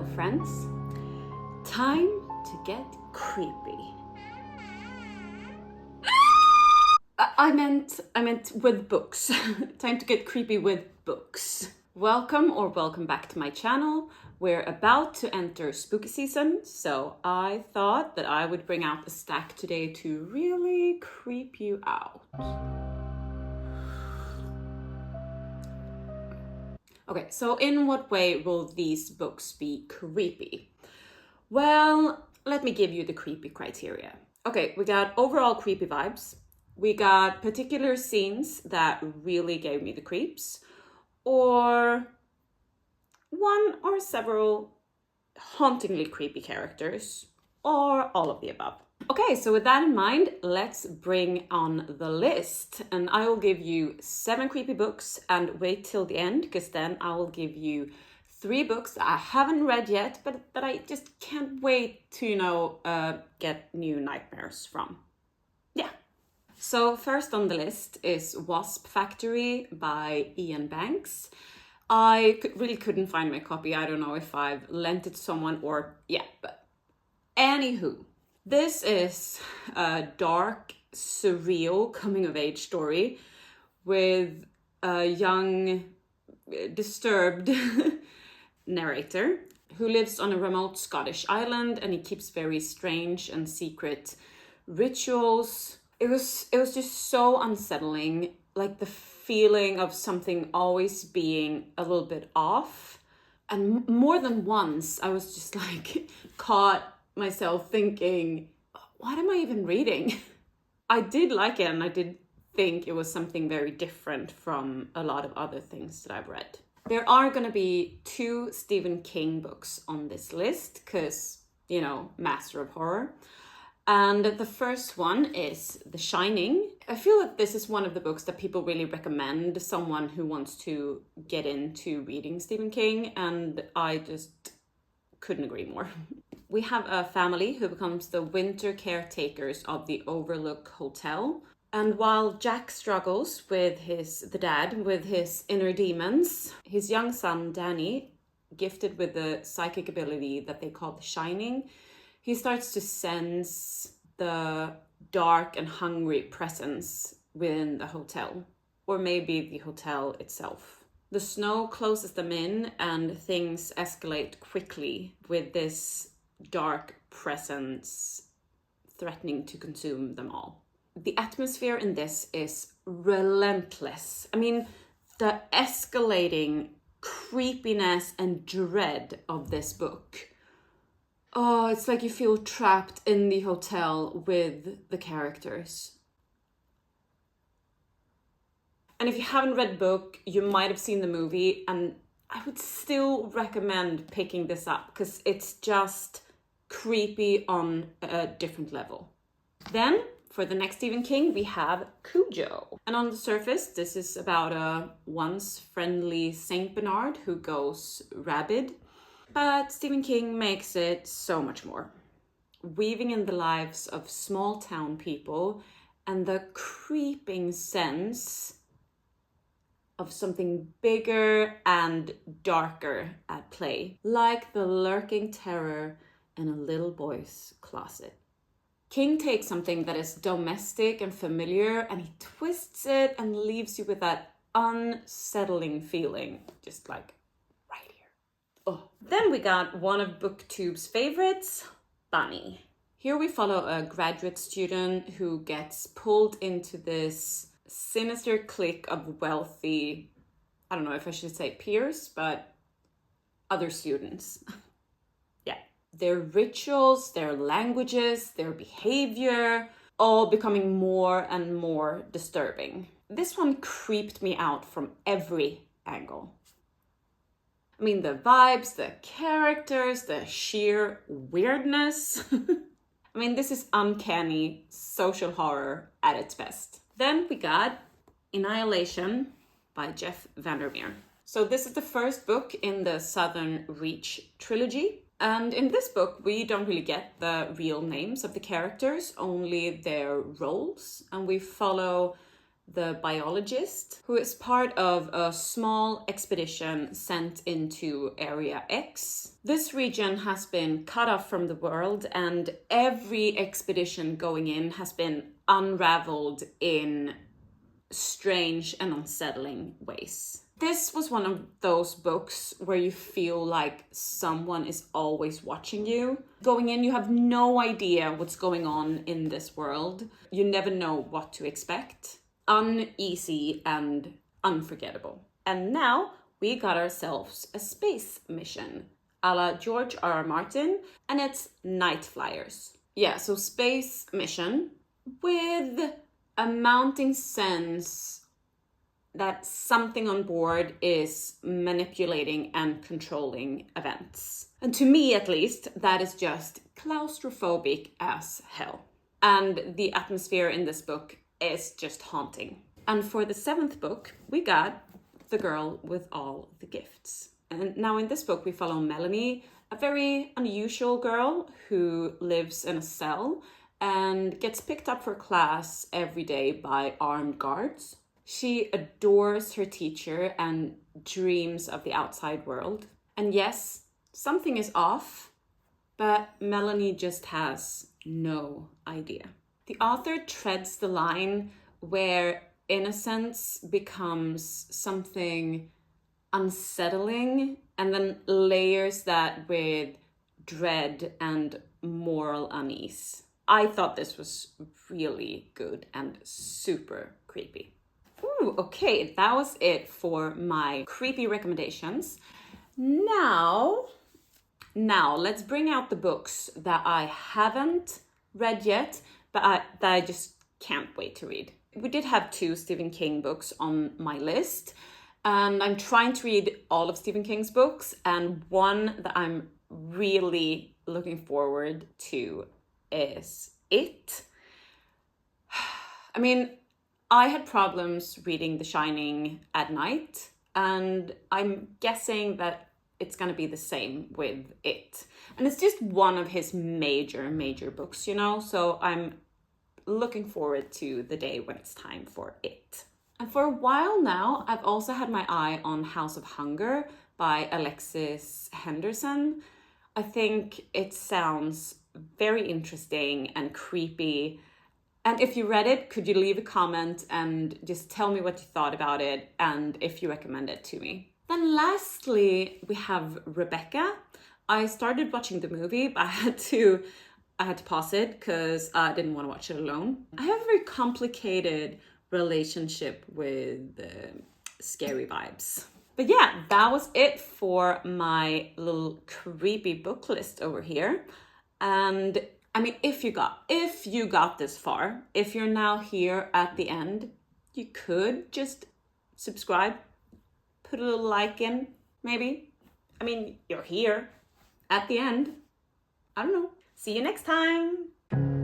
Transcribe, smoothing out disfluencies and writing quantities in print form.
Hello friends, time to get creepy. I meant with books. Time to get creepy with books. Welcome back to my channel. We're about to enter spooky season, so I thought that I would bring out a stack today to really creep you out. Okay, so in what way will these books be creepy? Well, let me give you the creepy criteria. Okay, we got overall creepy vibes. We got particular scenes that really gave me the creeps, or one or several hauntingly creepy characters, or all of the above. Okay, so with that in mind, let's bring on the list. And I will give you 7 creepy books and wait till the end, because then I will give you 3 books that I haven't read yet, but that I just can't wait to, get new nightmares from. Yeah. So first on the list is Wasp Factory by Iain Banks. I really couldn't find my copy. I don't know if I've lent it to someone or, but anywho. This is a dark, surreal coming-of-age story with a young, disturbed narrator who lives on a remote Scottish island, and he keeps very strange and secret rituals. It was just so unsettling, like the feeling of something always being a little bit off. And more than once, I was just like caught myself thinking, what am I even reading? I did like it, and I did think it was something very different from a lot of other things that I've read. There are going to be 2 Stephen King books on this list because, master of horror. And the first one is The Shining. I feel that this is one of the books that people really recommend someone who wants to get into reading Stephen King, and I just couldn't agree more. We have a family who becomes the winter caretakers of the Overlook Hotel. And while Jack struggles with the dad with his inner demons, his young son, Danny, gifted with the psychic ability that they call The Shining, he starts to sense the dark and hungry presence within the hotel, or maybe the hotel itself. The snow closes them in and things escalate quickly with this dark presence threatening to consume them all. The atmosphere in this is relentless. I mean, the escalating creepiness and dread of this book. Oh, it's like you feel trapped in the hotel with the characters. And if you haven't read the book, you might have seen the movie, and I would still recommend picking this up because it's just creepy on a different level. Then, for the next Stephen King, we have Cujo. And on the surface, this is about a once friendly Saint Bernard who goes rabid. But Stephen King makes it so much more. Weaving in the lives of small town people and the creeping sense of something bigger and darker at play, like the lurking terror in a little boy's closet. King takes something that is domestic and familiar and he twists it and leaves you with that unsettling feeling, just like right here. Oh. Then we got one of BookTube's favorites, Bunny. Here we follow a graduate student who gets pulled into this sinister clique of wealthy, I don't know if I should say peers, but other students. Yeah. Their rituals, their languages, their behavior, all becoming more and more disturbing. This one creeped me out from every angle. I mean, the vibes, the characters, the sheer weirdness. I mean, this is uncanny social horror at its best. Then we got Annihilation by VanderMeer. So this is the first book in the Southern Reach trilogy. And in this book, we don't really get the real names of the characters, only their roles. And we follow the biologist, who is part of a small expedition sent into Area X. This region has been cut off from the world, and every expedition going in has been unraveled in strange and unsettling ways. This was one of those books where you feel like someone is always watching you. Going in, you have no idea what's going on in this world. You never know what to expect. Uneasy and unforgettable. And now we got ourselves a space mission, a la George R.R. Martin, and it's Nightflyers. Yeah, so space mission with a mounting sense that something on board is manipulating and controlling events. And to me, at least, that is just claustrophobic as hell. And the atmosphere in this book is just haunting. And for the 7th book, we got The Girl with All the Gifts. And now in this book, we follow Melanie, a very unusual girl who lives in a cell and gets picked up for class every day by armed guards. She adores her teacher and dreams of the outside world. And yes, something is off, but Melanie just has no idea. The author treads the line where innocence becomes something unsettling and then layers that with dread and moral unease. I thought this was really good and super creepy. Ooh, okay, that was it for my creepy recommendations. Now let's bring out the books that I haven't read yet, but that I just can't wait to read. We did have 2 Stephen King books on my list, and I'm trying to read all of Stephen King's books, and one that I'm really looking forward to is It. I mean, I had problems reading The Shining at night, and I'm guessing that it's going to be the same with It. And it's just one of his major books, you know? So I'm looking forward to the day when it's time for It. And for a while now, I've also had my eye on House of Hunger by Alexis Henderson. I think it sounds very interesting and creepy. And if you read it, could you leave a comment and just tell me what you thought about it and if you recommend it to me. Then lastly, we have Rebecca. I started watching the movie, but I had to pause it because I didn't want to watch it alone. I have a very complicated relationship with scary vibes. But yeah, that was it for my little creepy book list over here. And I mean, if you got this far, if you're now here at the end, you could just subscribe, put a little like in, maybe. I mean, you're here at the end. I don't know. See you next time.